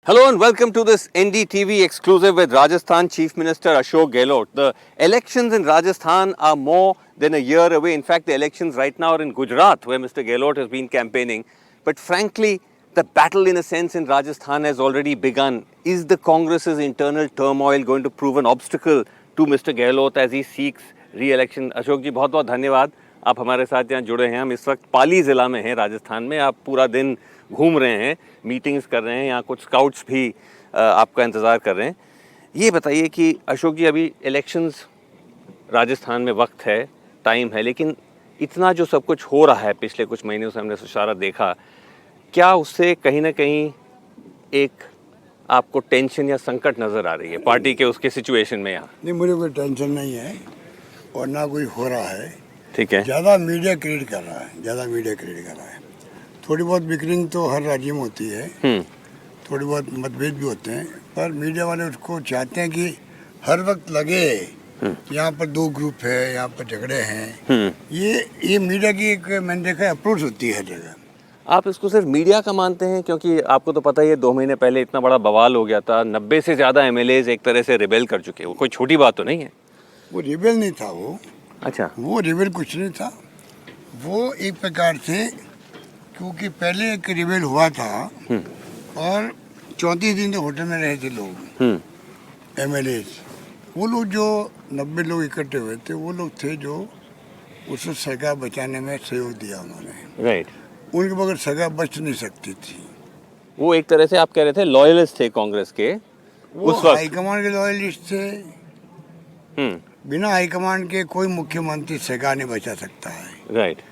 Hello and welcome to this NDTV exclusive with Rajasthan Chief Minister Ashok Gehlot. The elections in Rajasthan are more than a year away. In fact, the elections right now are in Gujarat, where Mr. Gehlot has been campaigning. But frankly, the battle in a sense in Rajasthan has already begun. Is the Congress's internal turmoil going to prove an obstacle to Mr. Gehlot as he seeks re-election? Ashok ji, बहुत बहुत धन्यवाद. आप हमारे साथ यहाँ जुड़े हैं. हम इस वक्त पाली ज़िला में हैं राजस्थान में. आप पूरा दिन घूम रहे हैं, मीटिंग्स कर रहे हैं, यहाँ कुछ स्काउट्स भी आपका इंतज़ार कर रहे हैं. ये बताइए कि अशोक जी, अभी इलेक्शंस राजस्थान में वक्त है, टाइम है, लेकिन इतना जो सब कुछ हो रहा है पिछले कुछ महीनों से हमने सुशारा देखा, क्या उससे कहीं ना कहीं एक आपको टेंशन या संकट नज़र आ रही है पार्टी के उसके सिचुएशन में? यहाँ नहीं, मुझे कोई टेंशन नहीं है और ना कोई हो रहा है. ठीक है. ज़्यादा मीडिया क्रिएट कर रहा है. थोड़ी बहुत बिकरिंग तो हर राज्य में होती है, थोड़ी बहुत मतभेद भी होते हैं, पर मीडिया वाले उसको चाहते हैं कि हर वक्त लगे यहाँ पर दो ग्रुप है, यहाँ पर झगड़े हैं. ये मीडिया की एक मैंने देखा अप्रोच होती है हर जगह. आप इसको सिर्फ मीडिया का मानते हैं? क्योंकि आपको तो पता ही है 2 महीने पहले इतना बड़ा बवाल हो गया था, 90 से ज़्यादा MLAs एक तरह से रिबेल कर चुके हैं. वो कोई छोटी बात तो नहीं है. वो रिबेल नहीं था वो. अच्छा. वो रिबेल कुछ नहीं था. वो एक प्रकार से, क्योंकि पहले एक रिबेल हुआ था और 34 दिन तो होटल में रहे थे लोग, MLAs. वो लोग जो 90 लोग इकट्ठे हुए थे, वो लोग थे जो उस सरकार बचाने में सहयोग दिया उन्होंने. राइट. उनके बगैर सरकार बच नहीं सकती थी. वो एक तरह से आप कह रहे थे लॉयलिस्ट थे कांग्रेस के वो उस वक्त. हाईकमांड के लॉयलिस्ट थे. बिना हाईकमांड के कोई मुख्यमंत्री सरकार नहीं बचा सकता है. राइट.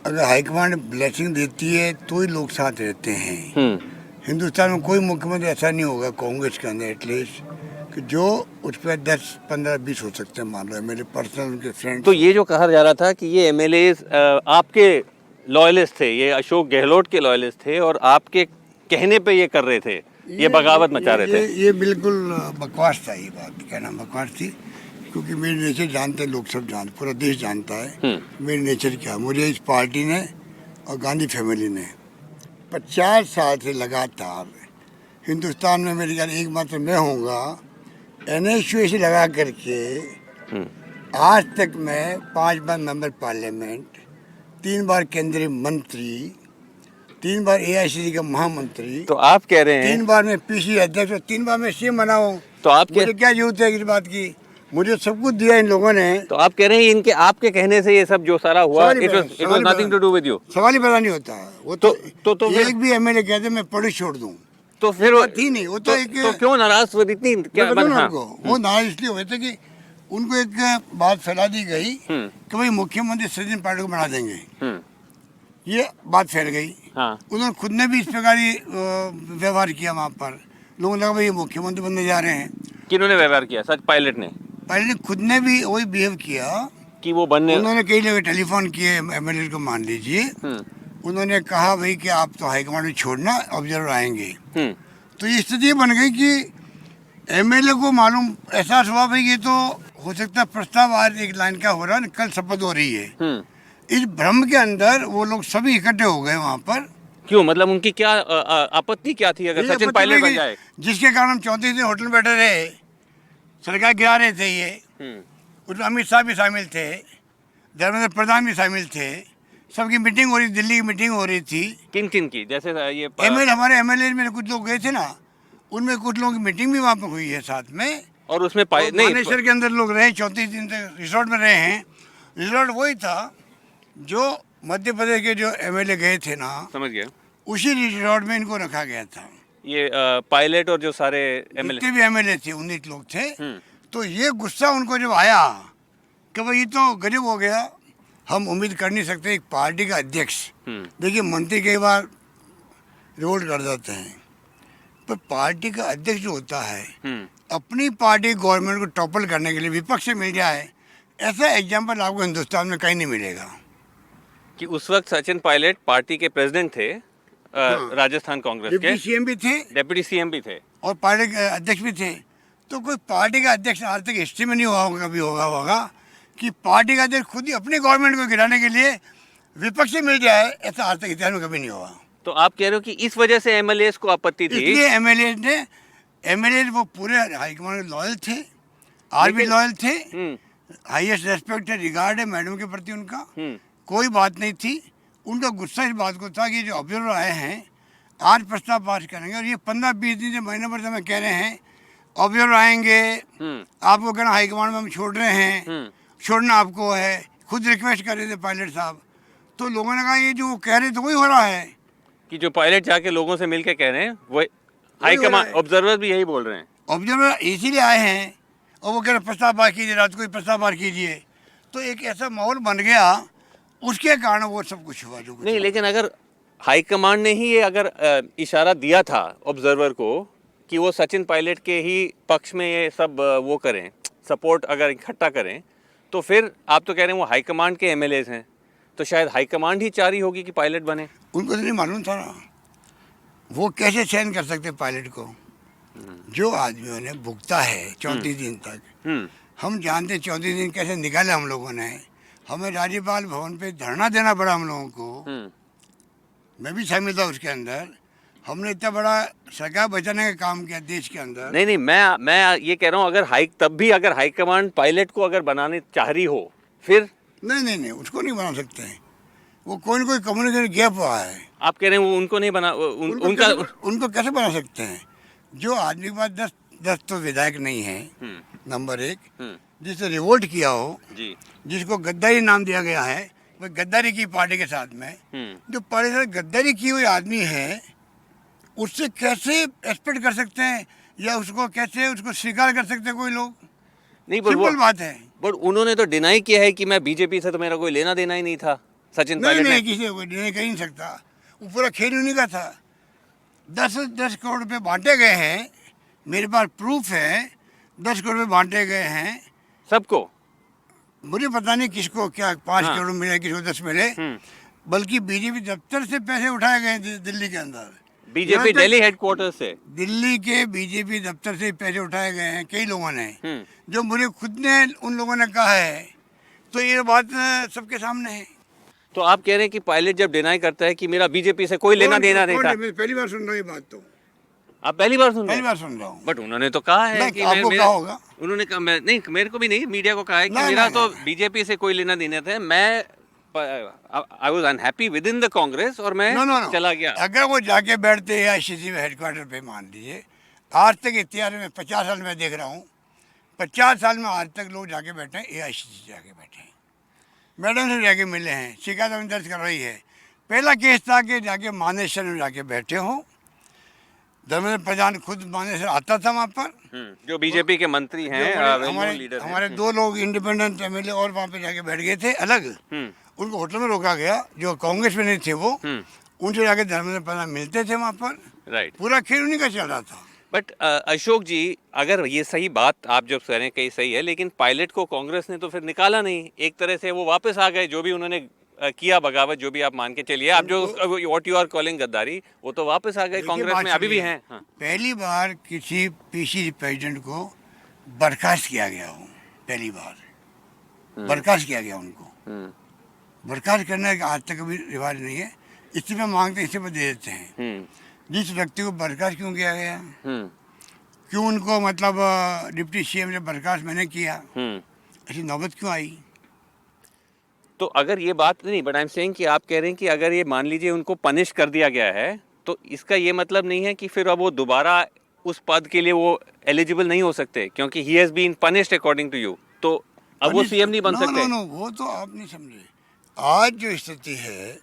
अगर हाईकमांड ब्लेसिंग देती है तो ही लोग साथ रहते हैं. हिंदुस्तान में कोई मुख्यमंत्री ऐसा नहीं होगा कांग्रेस के अंदर एटलीस्ट कि जो उस पर 10, 15, 20 हो सकते हैं. मान लो मेरे पर्सनल उनके फ्रेंड. तो ये जो कहा जा रहा था कि ये MLAs आपके लॉयलिस्ट थे, ये अशोक गहलोत के लॉयलिस्ट थे और आपके कहने पे ये कर रहे थे, ये बगावत मचा रहे थे. ये बिल्कुल बकवास था. ये बात कहना बकवास थी, क्योंकि मेरी नेचर जानते हैं लोग, सब जानते, पूरा देश जानता है मेरी नेचर क्या. मुझे इस पार्टी ने और गांधी फैमिली ने 50 साल से लगातार हिंदुस्तान में मेरे ख्याल एकमात्र मैं होऊंगा NSU से लगा करके आज तक मैं 5 बार मेंबर पार्लियामेंट, 3 बार केंद्रीय मंत्री, 3 बार AICC का महामंत्री. तो आप कह रहे हैं 3 बार मैं PC अध्यक्ष और 3 बार मैं CM बना हूँ. तो आप मुझे क्या जरूरत है इस बात की? मुझे सब कुछ दिया इन लोगों ने. तो आप कह रहे हैं इनके आपके कहने से ये सब जो सारा हुआ, it was nothing to do with you. सवाल ही पैदा नहीं होता है. वो तो एक भी MLA कहते मैं पढ़ी छोड़ दूं तो फिर वो थी नहीं. वो तो एक तो क्यों नाराज हुए इतनी क्या? वो नाराज इसलिए हुए थे कि उनको एक बात फैला दी गई कि भाई मुख्यमंत्री सचिन पायलट को बना देंगे. ये बात फैल गई. उन्होंने खुद ने भी इस प्रकार व्यवहार किया. वहाँ पर लोगों ने लगा भाई मुख्यमंत्री बनने जा रहे हैं. किन्होंने व्यवहार किया? सच पायलट ने खुद ने भी वही बिहेव किया कि वो बनने. उन्होंने कई जगह टेलीफोन किए MLA को. मान लीजिए उन्होंने कहा भाई कि आप तो हाईकमांड में छोड़ना, ऑब्जर्वर आएंगे. तो ये स्थिति बन गई कि MLA को मालूम एहसास हुआ भाई ये तो हो सकता है प्रस्ताव आज एक लाइन का हो रहा है, कल शपथ हो रही है. इस भ्रम के अंदर वो लोग सभी इकट्ठे हो गए वहाँ पर. क्यों? मतलब उनकी क्या आपत्ति क्या थी अगर सचिन पायलट बन जाए? जिसके कारण हम 34 दिन होटल में बैठे रहे, सरकार गिरा रहे थे. ये उसमें अमित शाह भी शामिल थे, धर्मेंद्र प्रधान भी शामिल थे. सबकी मीटिंग हो रही, दिल्ली की मीटिंग हो रही थी. किन किन की? जैसे ये हमारे MLA में कुछ लोग गए थे ना, उनमें कुछ लोगों की मीटिंग भी वहाँ पर हुई है साथ में. और उसमें भुवनेश्वर के अंदर लोग रहे, 34 दिन तक रिसोर्ट में रहे हैं. रिसोर्ट वही था जो मध्य प्रदेश के जो MLA गए थे ना, समझ गया, उसी रिसोर्ट में इनको रखा गया था. ये पायलट और जो सारे जितने भी MLA थे 19 लोग थे. तो ये गुस्सा उनको जब आया कि भाई ये तो गजब हो गया, हम उम्मीद कर नहीं सकते एक पार्टी का अध्यक्ष. देखिए मंत्री कई बार रिवोल्ट कर जाते हैं, पर पार्टी का अध्यक्ष जो होता है अपनी पार्टी गवर्नमेंट को टॉपल करने के लिए विपक्ष से मिल जाए, ऐसा एग्जाम्पल आपको हिंदुस्तान में कहीं नहीं मिलेगा. कि उस वक्त सचिन पायलट पार्टी के प्रेसिडेंट थे, राजस्थान कांग्रेस के डिप्टी CM भी थे और पार्टी के अध्यक्ष भी थे. तो कोई पार्टी का अध्यक्ष आज तक हिस्ट्री में नहीं हुआ होगा, कभी होगा कि पार्टी का अध्यक्ष खुद ही अपनी गवर्नमेंट को गिराने के लिए विपक्ष से मिल जाए, ऐसा आज तक इतिहास में कभी नहीं हुआ. तो आप कह रहे हो कि इस वजह से एमएलए को आपत्ति थी? इसलिए एमएलए वो पूरे हाईकमांड लॉयल थे, आज भी लेकिन- लॉयल थे, हम्म हाईएस्ट रेस्पेक्ट है, रिगार्ड है मैडम के प्रति उनका, हम्म कोई बात नहीं थी। उनका गुस्सा इस बात को था कि जो ऑब्जर्वर आए हैं आज प्रस्ताव पास करेंगे, और ये 15-20 दिन से महीने भर से हमें कह रहे हैं ऑब्जर्वर आएंगे, हम्म आपको कहना हाईकमांड में हम छोड़ रहे हैं, छोड़ना आपको है, खुद रिक्वेस्ट कर रहे थे पायलट साहब। तो लोगों ने कहा ये जो वो कह रहे थे वही हो रहा है। कि जो पायलट जाके लोगों से मिलके कह रहे हैं वो हाई हो रहा कमांड है। ऑब्जर्वर भी यही बोल रहे हैं। ऑब्जर्वर इसीलिए आए हैं, और वो कह रहे प्रस्ताव पास कीजिए, रात को ही प्रस्ताव पास कीजिए। तो एक ऐसा माहौल बन गया, उसके कारण वो सब कुछ हुआ जो कुछ नहीं, हुआ। लेकिन अगर हाई कमांड ने ही ये अगर इशारा दिया था ऑब्जर्वर को कि वो सचिन पायलट के ही पक्ष में ये सब वो करें, सपोर्ट अगर इकट्ठा करें, तो फिर आप तो कह रहे हैं वो हाई कमांड के एमएलए हैं, तो शायद हाई कमांड ही चाह रही होगी कि पायलट बने। उनको तो नहीं मालूम था ना, वो कैसे चयन कर सकते पायलट को। जो आदमियों ने भुगता है 34 दिन तक, हम जानते 34 दिन कैसे निकाले हम लोगों ने। हमें राज्यपाल भवन पे धरना देना पड़ा हम लोगों को, मैं भी शामिल था उसके अंदर। हमने इतना बड़ा सरकार बचाने का काम किया देश के अंदर। नहीं, मैं ये कह रहा हूँ अगर हाई कमांड पायलट को अगर बनाने चाह रही हो, फिर नहीं, उसको नहीं बना सकते हैं। वो कोई न कोई कम्युनिकेशन गैप हुआ है। आप कह रहे हैं वो उनको नहीं बना उनको कैसे बना सकते हैं? जो आदमी के पास 10 तो विधायक नहीं है, नंबर एक, जिसने रिवोल्ट किया हो, जी, जिसको गद्दारी नाम दिया गया है, वो गद्दारी की पार्टी के साथ में, जो पार्टी के साथ गद्दारी की हुई आदमी है, उससे कैसे एक्सपेक्ट कर सकते हैं, या उसको कैसे उसको स्वीकार कर सकते हैं कोई लोग? नहीं, सिंपल बात है। बट उन्होंने तो डिनाई किया है कि मैं बीजेपी से तो मेरा कोई लेना देना ही नहीं था। सचिन पायलट नहीं, ने किसी को नहीं कह नहीं सकता। वो पूरा खेल उन्हीं का था। 10 करोड़ रुपए बांटे गए हैं, मेरे पास प्रूफ है, 10 करोड़ रुपए बांटे गए हैं सबको। मुझे पता नहीं किसको क्या 5 हाँ। करोड़ मिले, किसको 10 मिले, बल्कि बीजेपी दफ्तर से पैसे उठाए गए दिल्ली के अंदर। बीजेपी यहाँ तक दिल्ली हेडक्वार्टर से दिल्ली के बीजेपी दफ्तर से पैसे उठाए गए हैं कई लोगों ने, हम्म। जो मुझे खुद ने उन लोगों ने कहा है। तो ये बात सबके सामने है। तो आप कह रहे हैं कि पायलट जब डिनाई करता है कि मेरा बीजेपी से कोई लेना देना नहीं था। मैं पहली बार सुन रहा हूँ ये बात। तो आप पहली बार सुन रहे पहली हैं? बार सुन रहा हूँ। बट उन्होंने तो कहा है नहीं, कि आपको कहा होगा। उन्होंने कहा नहीं, मेरे को भी नहीं, मीडिया को कहा है कि नहीं, मेरा नहीं, तो नहीं। बीजेपी से कोई लेना देना था। मैं I was unhappy with in the Congress और मैं नो, चला गया। अगर वो जाके बैठते हैं आईसीसी में हेडक्वार्टर पे, मान लीजिए, आज तक इतिहास में 50 साल में देख रहा हूँ, 50 साल में आज तक लोग जाके बैठे हैं, एआईसीसी जाके बैठे हैं, मैडम से जाके मिले हैं, शिकायत हमें दर्ज कर रही है। पहला केस था कि जाके मानेसर में जाके बैठे हो, धर्मेंद्र प्रधान खुद मानेसर आता था वहाँ पर, जो बीजेपी के मंत्री हैं, हमारे 2 लोग इंडिपेंडेंट एमएलए और वहाँ पे जाके बैठ गए थे अलग। उनको होटल में रोका गया, जो कांग्रेस में नहीं थे वो, उनसे जाके धर्मेंद्र प्रधान मिलते थे वहाँ पर। राइट। पूरा खेल उन्हीं का चल रहा था। बट अशोक जी, अगर ये सही बात आप जो कह रहे हैं कहीं सही है, लेकिन पायलट को कांग्रेस ने तो फिर निकाला नहीं, एक तरह से वो वापस आ गए। जो भी उन्होंने किया बगावत, जो भी आप मान के चलिए, आप जो व्हाट यू आर कॉलिंग गद्दारी, वो तो वापस आ गए कांग्रेस में, अभी भी हैं। हाँ। पहली बार किसी पीसीसी प्रेसिडेंट को बर्खास्त किया गया हो, पहली बार बर्खास्त किया गया उनको। बर्खास्त करने का आज तक कभी रिवाज नहीं है। इस्तीफा मांगते इस्तीफा दे देते हैं। जिस व्यक्ति को बर्खास्त क्यों किया गया, क्यों उनको मतलब डिप्टी सीएम ने बर्खास्त मैंने किया, ऐसी नौबत क्यों आई? तो अगर ये बात नहीं, बट आई एम सेइंग कि आप कह रहे हैं कि अगर ये मान लीजिए उनको पनिश कर दिया गया है, तो इसका ये मतलब नहीं है कि फिर अब वो दोबारा उस पद के लिए वो एलिजिबल नहीं हो सकते, क्योंकि he has been punished according to you, तो अब वो सीएम नहीं बन सकते। नो, वो तो आप नहीं समझे। आज जो स्थिति है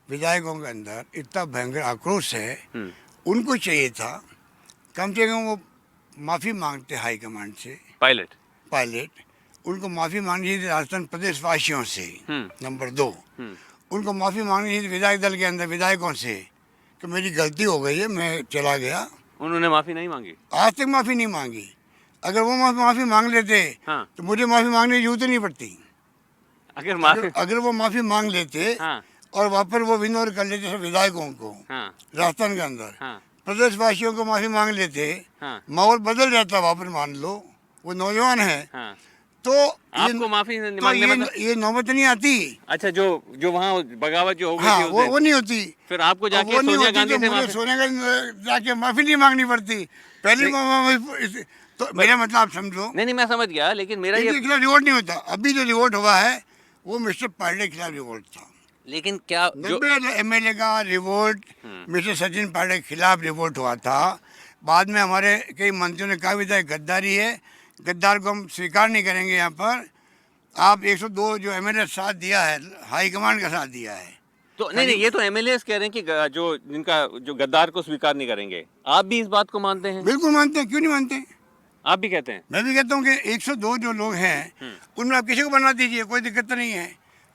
विधायकों के अंदर, इतना भयंकर आक्रोश है, उनको चाहिए था कम से कम वो माफ़ी मांगते हाईकमांड से। पायलट उनको माफ़ी मांगनी थी राजस्थान प्रदेश वासियों से। नंबर 2, उनको माफ़ी मांगनी थी विधायक दल के अंदर विधायकों से कि मेरी गलती हो गई है, मैं चला गया। उन्होंने माफ़ी नहीं मांगी, आज तक माफ़ी नहीं मांगी। अगर वो माफ़ी मांग लेते तो मुझे माफ़ी मांगने की जरूरत नहीं पड़ती। अगर वो माफ़ी मांग लेते और वापस वो विनोद कर लेते सब विधायकों को राजस्थान के अंदर, प्रदेश वासियों को माफ़ी मांग लेते, माहौल बदल जाता। वापस मान लो वो नौजवान है, तो आपको माफी तो मांगने मतलब ये नौबत नहीं आती। अच्छा, जो वहाँ बगावत जो हो गई हाँ थी उस दिन, वो नहीं होती। फिर आपको और जाके वो नहीं सोनिया होती गांधी तो से मुझे माफी, सोनिया गांधी जाके माफी नहीं मांगनी पड़ती पहली तो मेरा मतलब आप समझो, नहीं मैं समझ गया, लेकिन मेरा ये, इनके खिलाफ रिवोल्ट नहीं होता। अभी जो रिवोल्ट हुआ है वो मिस्टर पांडे के खिलाफ रिवोल्ट था। लेकिन क्या जो 90 एमएलए का रिवोल्ट मिस्टर सचिन पांडे के खिलाफ रिवोल्ट हुआ था। बाद में हमारे कई मंत्रियों ने कहा भी था गद्दारी है, गद्दार को हम स्वीकार नहीं करेंगे। यहाँ पर आप 102 जो एमएलए साथ दिया है, हाईकमांड का साथ दिया है। तो नहीं ये तो एमएलए कह रहे हैं कि जो जिनका जो गद्दार को स्वीकार नहीं करेंगे, आप भी इस बात को मानते हैं? बिल्कुल मानते हैं, क्यों नहीं मानते। आप भी कहते हैं? मैं भी कहता हूँ कि 102 जो लोग हैं उनमें आप किसी को बना दीजिए, कोई दिक्कत तो नहीं है।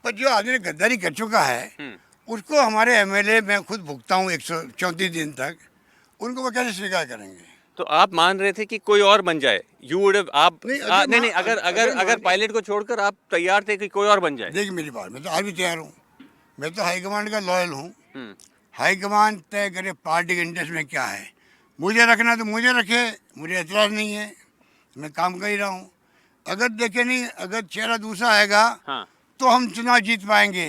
पर जो आदमी ने गद्दारी कर चुका है उसको हमारे एमएलए मैं खुद भुगता हूँ 134 दिन तक, उनको वो कैसे स्वीकार करेंगे। तो आप मान रहे थे कि कोई और बन जाए, यू वुड आप नहीं अगर पायलट को छोड़कर आप तैयार थे कि कोई और बन जाए? देखिए मेरी बात, मैं तो आज भी तैयार हूँ। मैं तो हाईकमांड का लॉयल हूँ। हाईकमांड तय करे पार्टी के इंटरेस्ट में क्या है। मुझे रखना तो मुझे रखे, मुझे एतराज़ नहीं है, मैं काम कर ही रहा हूँ। अगर देखे नहीं, अगर चेहरा दूसरा आएगा हाँ, तो हम चुनाव जीत पाएंगे।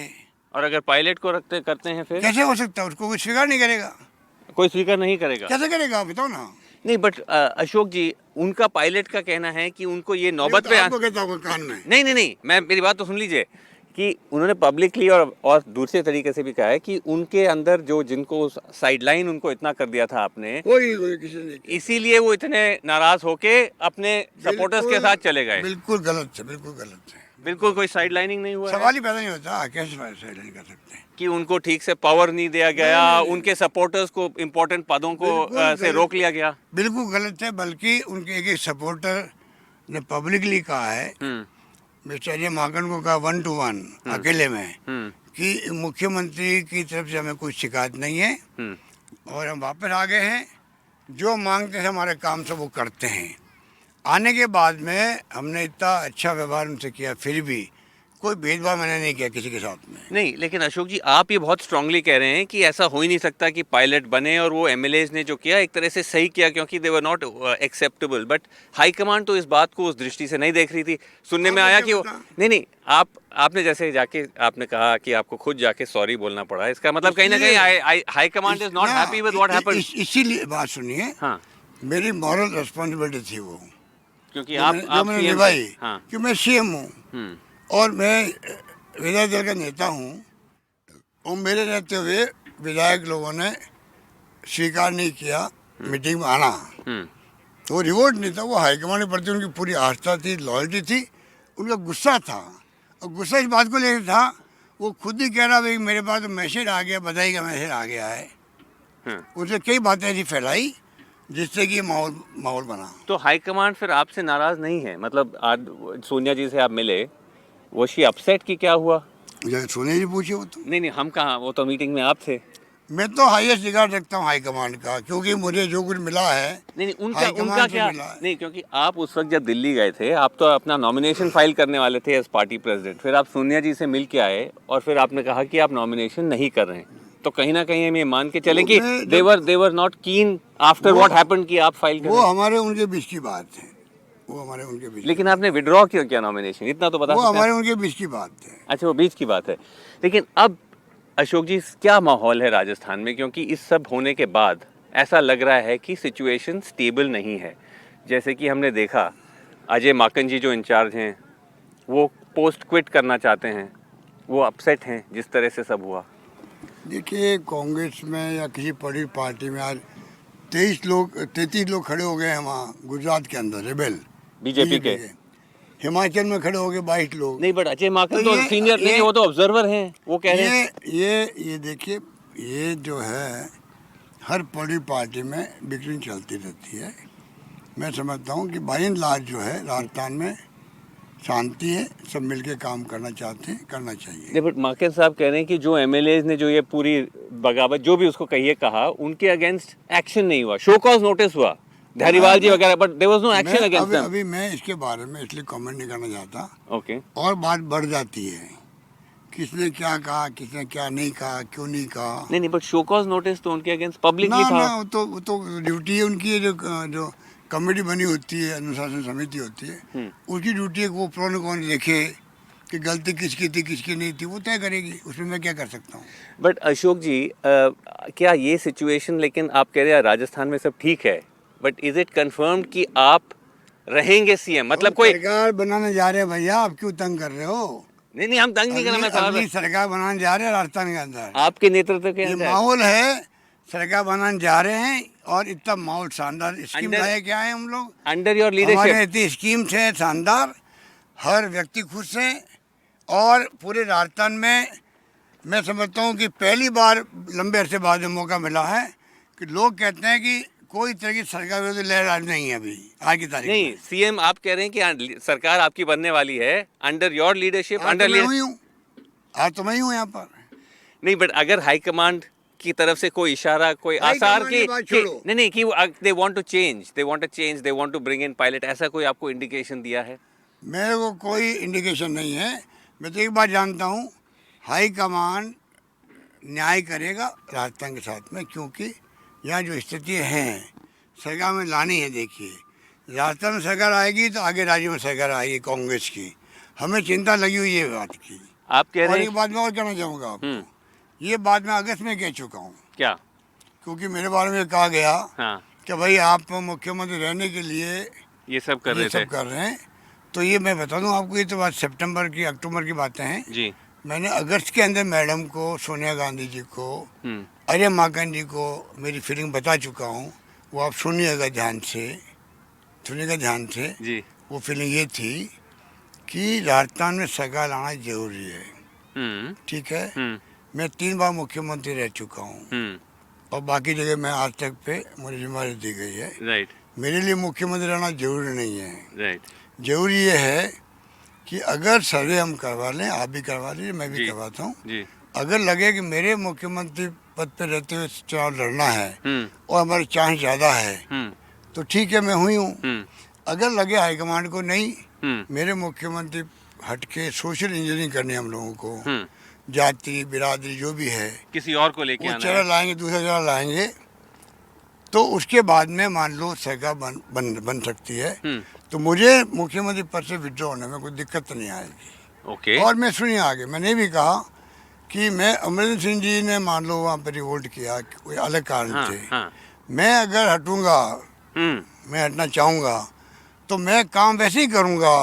और अगर पायलट को करते हैं फिर कैसे हो सकता है, उसको कोई स्वीकार नहीं करेगा। कोई स्वीकार नहीं करेगा? कैसे करेगा आप बताओ ना। नहीं बट अशोक जी, उनका पायलट का कहना है कि उनको ये नौबत पे आपको कहता हूँ कान में। नहीं मैं मेरी बात तो सुन लीजिए कि उन्होंने पब्लिकली और दूसरे तरीके से भी कहा है कि उनके अंदर जो जिनको साइडलाइन उनको इतना कर दिया था आपने, कोई किसी ने, इसीलिए वो इतने नाराज होके अपने सपोर्टर्स के साथ चले गए। बिल्कुल गलत है, बिल्कुल गलत है। बिल्कुल कोई साइडलाइनिंग नहीं हुआ, सवाल ही पैदा नहीं होता। कैसे साइडलाइन कर सकते हैं कि उनको ठीक से पावर नहीं दिया गया, उनके सपोर्टर्स को इम्पोर्टेंट पदों को से रोक लिया गया। बिल्कुल गलत है। बल्कि उनके एक सपोर्टर ने पब्लिकली कहा है, मिस्टर अजय माकन को कहा 1 to 1 अकेले में कि मुख्यमंत्री की तरफ से हमें कोई शिकायत नहीं है और हम वापस आ गए हैं, जो मांगते हैं हमारे काम से वो करते हैं। आने के बाद में हमने इतना अच्छा व्यवहार उनसे किया, फिर भी कोई भेदभाव मैंने नहीं किया किसी के साथ में। नहीं, लेकिन अशोक जी आप ये बहुत स्ट्रांगली कह रहे हैं कि ऐसा हो ही नहीं सकता कि पायलट बने, और वो एमएलएज ने जो किया एक तरह से सही किया क्योंकि they were not acceptable. But high command तो इस बात को उस दृष्टि से नहीं देख रही थी। सुनने में आया कि वो नहीं आपने जैसे जाके आपने कहा कि आपको खुद जाके सॉरी बोलना पड़ा, इसका मतलब कहीं ना कहीं high command is not happy with what happened. इसीलिए बात सुनिए, हाँ, मेरी मॉरल रिस्पॉन्सिबिलिटी थी वो, क्योंकि आप मैंने निभाई। हाँ, कि मैं सीएम हूँ और मैं विधायक दल का नेता हूँ, और मेरे रहते हुए विधायक लोगों ने स्वीकार नहीं किया मीटिंग में आना। तो रिवोल्ट नहीं था, वो हाईकमांड के प्रति उनकी पूरी आस्था थी, लॉयल्टी थी, उनका गुस्सा था। और गुस्सा इस बात को लेकर था, वो खुद ही कह रहा भाई मेरे पास तो मैसेज आ गया, बधाई का मैसेज आ गया है। उनसे कई बातें ऐसी फैलाई जिससे कि माहौल बना। तो हाईकमांड फिर आपसे नाराज नहीं है? मतलब आज सोनिया जी से आप मिले, वो शी अपसेट कि क्या हुआ? सोनिया जी पूछिए। वो तो नहीं हम कहाँ, वो तो मीटिंग में आप थे। मैं तो हाईएस्ट रिगार्ड रखता हूँ हाईकमांड का, क्योंकि मुझे जो कुछ मिला है नहीं उनका क्या नहीं, क्योंकि आप उस वक्त जब दिल्ली गए थे, आप तो अपना नॉमिनेशन फाइल करने वाले थे एज पार्टी प्रेसिडेंट, फिर आप सोनिया जी से मिल के आए और फिर आपने कहा कि आप नॉमिनेशन नहीं कर रहे हैं, तो कहीं ना कहीं हम ये मान के चले कि they're not keen after what happened कि आप फाइल करें। वो हमारे उनके बीच की बात है, वो हमारे उनके बीच। लेकिन आपने विड्रॉ क्यों किया नॉमिनेशन, इतना तो बता सकते हैं। वो हमारे उनके बीच की बात है। अच्छा, वो बीच की बात है। लेकिन अब अशोक जी क्या माहौल है राजस्थान में, क्योंकि इस सब होने के बाद ऐसा लग रहा है कि सिचुएशन स्टेबल नहीं है। जैसे कि हमने देखा अजय माकन जी जो इंचार्ज हैं वो पोस्ट क्विट करना चाहते हैं, वो अपसेट हैं जिस तरह से सब हुआ। देखिए कांग्रेस में या किसी बड़ी पार्टी में आज 33 लोग खड़े हो गए हैं वहाँ गुजरात के अंदर, रेबेल बीजेपी के। हिमाचल में खड़े हो गए 22 लोग। नहीं बट अजय माकन तो सीनियर नहीं, वो तो ऑब्जर्वर हैं, वो कह रहे हैं। ये देखिए, ये जो है हर बड़ी पार्टी में बिक्री चलती रहती है। मैं समझता हूँ कि बाय एंड लार्ज जो है राजस्थान में शांति है, सब मिलके काम करना चाहते हैं, करना चाहिए। नहीं बट माकन साहब कह रहे हैं कि जो एमएलएज ने जो ये पूरी बगावत जो भी उसको कहिए कहा, उनके अगेंस्ट एक्शन नहीं हुआ, शो कॉज नोटिस हुआ, धारीवाल जी वगैरह, but there was no action against them. अभी मैं इसके बारे में इसलिए कमेंट नहीं करना चाहता। ओके। और बात बढ़ जाती है, किसने क्या कहा, किसने क्या नहीं कहा, क्यों नहीं कहा। नहीं बट शो कॉज नोटिस तो उनके अगेंस्ट पब्लिकली था। वो तो ड्यूटी है उनकी, जो कमेटी बनी होती है, अनुशासन समिति होती है, उसकी ड्यूटी है कि वो प्रो कौन देखे कि गलती किसकी थी किसकी नहीं थी, वो तय करेगी, उसमें मैं क्या कर सकता हूँ। बट अशोक जी, क्या ये सिचुएशन, लेकिन आप कह रहे हैं राजस्थान में सब ठीक है, बट इज इट कंफर्म्ड कि आप रहेंगे सीएम? मतलब कोई सरकार बनाने जा रहे हैं भैया, आप क्यों तंग कर रहे हो? नहीं नहीं, हम तंग नहीं कर रहे, मैं सवाल अगली सरकार बनाने जा रहे हैं राजस्थान के अंदर, आपके नेतृत्व के ये अंदर। माहौल है, सरकार बनाने जा रहे हैं और इतना माहौल शानदार स्कीम Under- लाए क्या है हम लोग, अंडर योर हमारे लीडरशिप। इतनी स्कीम्स हैं शानदार, हर व्यक्ति खुश है। और पूरे राजस्थान में मैं समझता हूँ कि पहली बार लंबे अरसे बाद में मौका मिला है कि लोग कहते हैं कि कोई तरह की सरकार विरोधी लहर आज नहीं है अभी आज की तारीख नहीं, में। सीएम आप कह रहे हैं कि सरकार आपकी बनने वाली है अंडर योर लीडरशिप, आज अंडर तो मैं हुई हूँ, आज तो मैं ही हूँ यहाँ पर। नहीं, बट अगर हाईकमांड की तरफ से कोई इशारा, कोई आसार हाईकमांड की की बात छोड़ो। नहीं नहीं, कि they want to change, they want to change, they want to bring in Pilot, ऐसा कोई आपको इंडिकेशन दिया है? मेरे को कोई इंडिकेशन नहीं है। मैं तो एक बात जानता हूँ, हाई कमान न्याय करेगा राजस्थान के साथ में, क्योंकि यहाँ जो स्थिति हैं सरकार में लानी है। देखिए राजस्थान में सरकार आएगी तो आगे राज्य में सरकार आएगी कांग्रेस की, हमें चिंता लगी हुई है बात की। आप कह और रहे एक हैं बात मैं और कहना चाहूँगा आपको, ये बात मैं अगस्त में कह चुका हूँ, क्या? क्योंकि मेरे बारे में कहा गया हाँ, कि भाई आप मुख्यमंत्री रहने के लिए ये सब कर ये रहे थे सब कर रहे हैं। तो ये मैं बता दूं आपको, ये तो बात सितंबर की अक्टूबर की बातें हैं। जी। मैंने अगस्त के अंदर मैडम को, सोनिया गांधी जी को, अजय माकन जी को मेरी फीलिंग बता चुका हूँ। वो आप सुनिएगा ध्यान से, सुनिएगा ध्यान से। जी। वो फीलिंग ये थी कि राजस्थान में सरकार आना जरूरी है। ठीक है, मैं 3 बार मुख्यमंत्री रह चुका हूँ और बाकी जगह मैं आज तक पे मुझे जिम्मेदारी दी गई है। राइट मेरे लिए मुख्यमंत्री रहना जरूरी नहीं है। राइट। जरूरी ये है कि अगर सर्वे हम करवा लें, आप भी करवा लीजिए, मैं भी जी। करवाता हूँ, जी। अगर लगे कि मेरे मुख्यमंत्री पद पे रहते हुए चुनाव लड़ना है और हमारे चांस ज़्यादा है तो ठीक है, मैं हुई हूँ। अगर लगे हाईकमांड को नहीं, मेरे मुख्यमंत्री हटके सोशल इंजीनियरिंग करनी है हम लोगों को, जाति बिरादरी जो भी है किसी और को लेके वो आना चेहरा है। लाएंगे, दूसरा चेहरा लाएंगे, तो उसके बाद में मान लो सरकार बन सकती है। तो मुझे मुख्यमंत्री पद से विड्रॉ होने में कोई दिक्कत नहीं आएगी। ओके। और मैं सुनिए आगे, मैंने भी कहा कि मैं अमरिंदर सिंह जी ने मान लो वहाँ पर रिवोल्ट किया, कोई अलग कारण थे, मैं अगर हटूंगा, मैं हटना चाहूँगा तो मैं काम वैसे ही करूँगा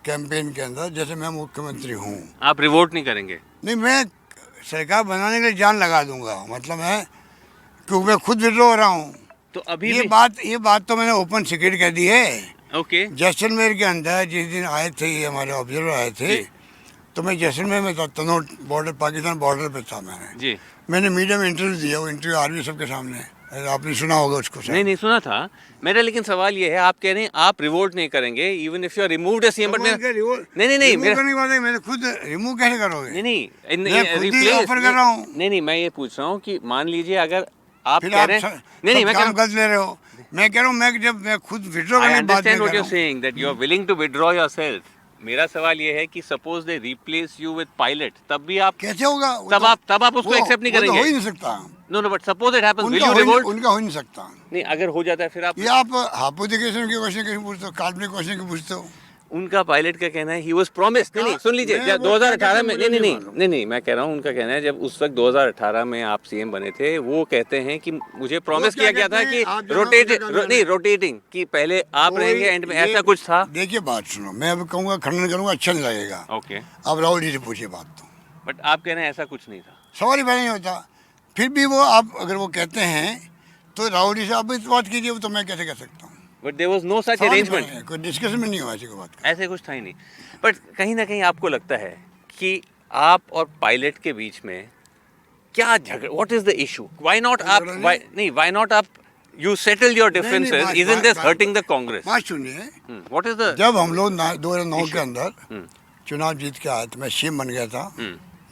कैंपेन के अंदर जैसे मैं मुख्यमंत्री हूँ। आप रिवोट नहीं करेंगे? नहीं, मैं सरकार बनाने के लिए जान लगा दूंगा, मतलब है क्योंकि मैं खुद विड्रॉ हो रहा हूँ। तो अभी ये भी बात तो मैंने ओपन सीक्रेट कह दी है। ओके। जैसलमेर के अंदर जिस दिन आए थे ये हमारे ऑब्जर्वर आए थे, तो मैं जैसलमेर में था, तनोट बॉर्डर, पाकिस्तान बॉर्डर पे था। मैंने मीडिया में इंटरव्यू दिया, वो इंटरव्यू आर्मी सबके सामने, आपने सुना होगा उसको शायद। नहीं सुना था मेरा, लेकिन सवाल ये है, आप कह रहे हैं आप रिवोट नहीं करेंगे even if you are removed as CM, but नहीं रिमूव करने की बात है, मैंने खुद रिमूव कैसे करोगे? नहीं मैं खुद ही ऑफर कर रहा हूँ। नहीं, मैं ये पूछ रहा हूँ कि मान लीजिए अगर आप फिर कह आप रहे हैं, नहीं मैं काम गलत ले रहे हो। मैं कह रहा हूँ, मैं खुद विड्रॉ आई करने की बात अंडरस्टैंड नहीं व्हाट कर यू रहा आर हूँ। Saying that you are willing to withdraw yourself. मेरा सवाल ये है कि suppose they replace you with Pilot, तब भी आप कैसे होगा? तब आप उसको एक्सेप्ट नहीं वो तो करेंगे? हो ही नहीं सकता। No but suppose it happens, will you revolt? उनका हो ही नहीं सकता। नहीं, अगर हो जाता है फिर आप ये आप हाइपोथेटिकल के क्वेश्चन क्यों पूछते हो, काल्पनिक क्वेश्चन क्यों पूछते हो? उनका पायलट का कहना है ही वाज प्रॉमिस्ड। नहीं सुन लीजिए, मैं जब वो क्या 2018 में, कहते हैं मुझे नहीं नहीं मैं कह रहा हूँ, उनका कहना है जब उस वक्त 2018 में आप सीएम बने थे, वो कहते हैं कि मुझे प्रॉमिस क्या किया गया था कहते कि हैं? आप जनाब रोटेटिंग कि पहले आप रहेंगे एंड में, ऐसा कुछ था? देखिए बात सुनो, मैं अब कहूँगा, खंडन करूँगा, अच्छा नहीं लगेगा। ओके। अब राहुल जी से पूछिए बात तो। बट आप कह रहे हैं ऐसा कुछ नहीं था? सवाल ही पैदा नहीं होता। फिर भी वो आप अगर वो कहते हैं तो राहुल जी से आप इस बात कीजिए, तो मैं कैसे कह सकता हूँ? But there was no such सवाल ही अरेंजमेंट। पैदा नहीं, कोई डिस्कशन में नहीं हुआ ऐसी कोई बात का। ऐसे कुछ था ही नहीं। बट कहीं ना कहीं आपको लगता है कि आप और पायलट के बीच में क्या झगड़ा, what is the issue? Why not आप, व्हाई नॉट आप you settle your differences, isn't this hurting the Congress? बात सुनिए, व्हाट इज द, जब हम लोग 2009 के अंदर चुनाव जीत के आए थे, मैं सीएम बन गया था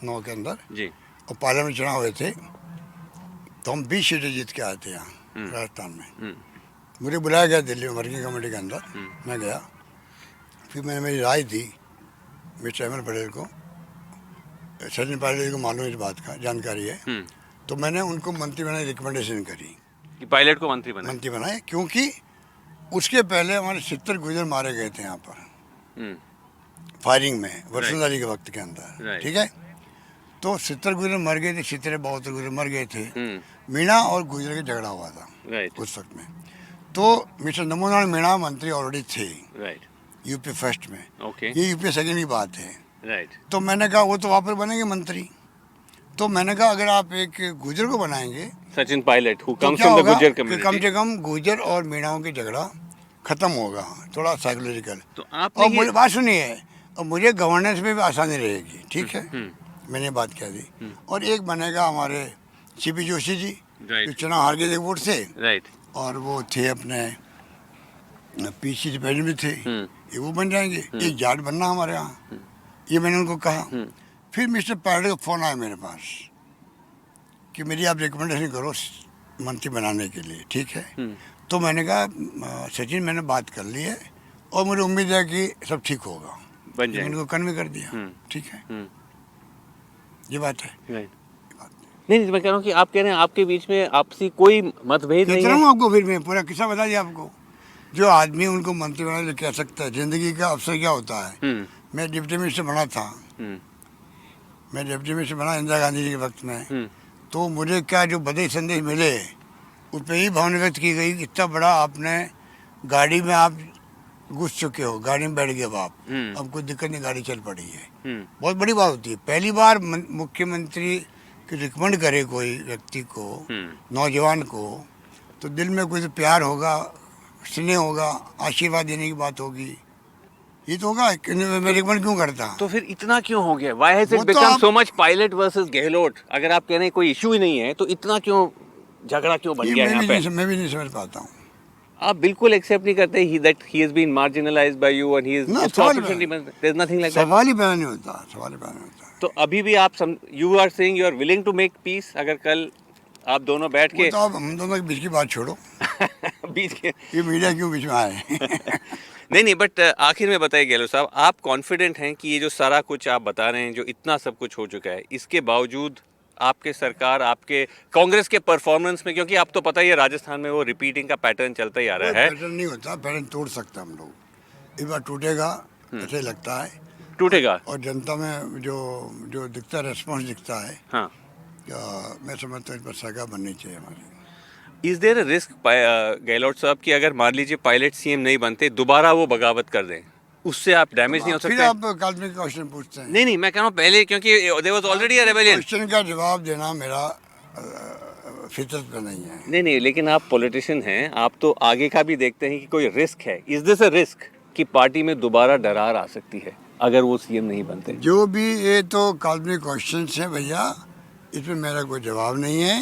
9 के अंदर जी, और पार्लियामेंट चुनाव हुए थे, तो हम 20 सीटें जीत के आए थे यहाँ राजस्थान में। मुझे बुलाया गया दिल्ली में वर्किंग कमेटी के अंदर, मैं गया। फिर मैंने मेरी राय दी मिस्टर अहमद पटेल को, सचिन पायलट को मालूम इस बात का जानकारी है, तो मैंने उनको मंत्री बनाने की रिकमेंडेशन करी कि पायलट को मंत्री बनाए। मंत्री बनाए, क्योंकि उसके पहले हमारे 70 गुजर मारे गए थे यहाँ पर हम्म, फायरिंग में वसुंधरा के वक्त के अंदर, Right. ठीक है। तो 70 गुजर मर गए थे, 72 गुजर मर गए थे। हम्म, मीणा और गुजर का झगड़ा हुआ था राइट, उस वक्त में। तो मिस्टर नमोनारायण मीणा मंत्री ऑलरेडी थे राइट, यूपी फर्स्ट में, ओके, ये यूपी सेकंड की बात है। राइट, तो मैंने कहा वो तो वहाँ पर बनेंगे मंत्री। तो मैंने कहा अगर आप एक गुजर को बनाएंगे सचिन पायलट हु तो कम्स क्या फ्रॉम द होगा गुज्जर कि कम कम्युनिटी। से कम गुजर और मीणाओं की झगड़ा खत्म होगा, थोड़ा साइकोलॉजिकल। तो और आपने मुझे ये बात सुनिए, और मुझे गवर्नेंस में भी आसानी रहेगी, ठीक है। मैंने बात कह दी। और एक बनेगा हमारे सीपी जोशी जी, Right. जो चुनाव हार गए थे वोट से, राइट, और वो थे अपने पीसी प्रेसिडेंट भी थे, ये वो बन जाएंगे। एक जाट बनना हमारे यहाँ, ये मैंने उनको कहा। फिर मिस्टर पायलट का फोन आया मेरे पास कि मेरी आप रिकमेंडेशन करो मंत्री बनाने के लिए, ठीक है। तो मैंने कहा सचिन मैंने बात कर ली है और मुझे उम्मीद है कि सब ठीक होगा। बन ये मैंने जाएंगे, उनको कन्वे कर दिया, ठीक है। ये बात है। राइट। नहीं नहीं, मैं कह रहा हूँ कि आप कह रहे हैं आपके बीच में आपसी कोई मतभेद नहीं कहता है। हूँ आपको, फिर मैं पूरा किस्सा बता दिया आपको। जो आदमी उनको मंत्री बना तो कह सकता है जिंदगी का अवसर क्या होता है। मैं डिप्टी मिनिस्टर बना था, मैं डिप्टी मिनिस्टर बना इंदिरा गांधी जी के वक्त में। तो मुझे क्या जो बधाई संदेश मिले उस पर ही भावना व्यक्त की गई कि इतना बड़ा आपने गाड़ी में आप घुस चुके हो, गाड़ी में बैठ गए अब कोई दिक्कत नहीं, गाड़ी चल पड़ी है। बहुत बड़ी बात होती है। पहली बार मुख्यमंत्री की रिकमेंड करे कोई व्यक्ति को, नौजवान को, तो दिल में कुछ प्यार होगा, स्नेह होगा, आशीर्वाद देने की बात होगी, ये तो होगा कि मैं रिकमेंड क्यों करता। तो फिर इतना क्यों हो गया? Why has वो it तो become आप- so much pilot versus Gehlot? अगर आप कह रहे हैं कोई इशू ही नहीं है तो इतना क्यों झगड़ा क्यों बन ये गया यहाँ पे? मैं भी नहीं समझ पाता हूँ। आप बिल्कुल एक्सेप्ट नहीं करते that he has been marginalized by you and he is ना, उसका सवाल ही opportunity पैदा- there's nothing like that. सवाल ही पैदा नहीं होता, सवाल ही पैदा नहीं होता। तो अभी भी आप you are saying you are willing to make peace? अगर कल आप दोनों बैठ वो के तो आप हम दोनों के बीच की बात छोड़ो, बीच के ये मीडिया क्यों बीच में आए। नहीं बट आखिर में बताइए गहलोत साहब, आप कॉन्फिडेंट हैं कि ये जो सारा कुछ आप बता रहे हैं, जो इतना सब कुछ हो चुका है, इसके बावजूद आपके सरकार, आपके कांग्रेस के परफॉर्मेंस में, क्योंकि आप तो पता ही है राजस्थान में वो रिपीटिंग का पैटर्न चलता ही आ रहा है। पैटर्न नहीं होता, पैटर्न तोड़ सकता हम लोग। एक बार टूटेगा ऐसे लगता है, टूटेगा। और जनता में जो जो दिखता है, रेस्पॉन्स दिखता है, हाँ, मैं समझता हूँ इस पर सरकार बननी चाहिए हमारी। Is there a risk Gehlot साहब कि अगर मान लीजिए पायलट सीएम नहीं बनते, दोबारा वो बगावत कर दें, उससे आप डैमेज नहीं हो फिर सकते? आप काल्पनिक क्वेश्चन पूछते हैं। नहीं मैं कह रहा हूँ पहले, क्योंकि there was already a rebellion. Question का जवाब देना मेरा फितरत में नहीं है। नहीं लेकिन आप पॉलिटिशियन हैं, आप तो आगे का भी देखते हैं कि कोई रिस्क है। इज दिस अ रिस्क कि पार्टी में दोबारा दरार आ सकती है अगर वो सीएम नहीं बनते? जो भी, ये तो काल्पनिक क्वेश्चन है भैया, इसमें मेरा कोई जवाब नहीं है।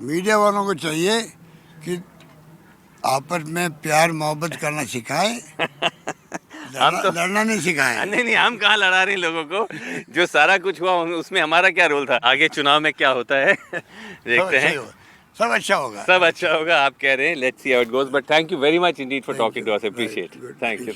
मीडिया वालों को चाहिए कि आपस में प्यार मोहब्बत करना सिखाए, लड़ना नहीं सिखाए। नहीं हम कहाँ लड़ा रहे हैं लोगों को। जो सारा कुछ हुआ उसमें हमारा क्या रोल था? आगे चुनाव में क्या होता है देखते हैं। सब अच्छा होगा, सब अच्छा होगा आप कह रहे हैं। Let's see how it goes, but thank you very much indeed for talking to us. Appreciate, thank you.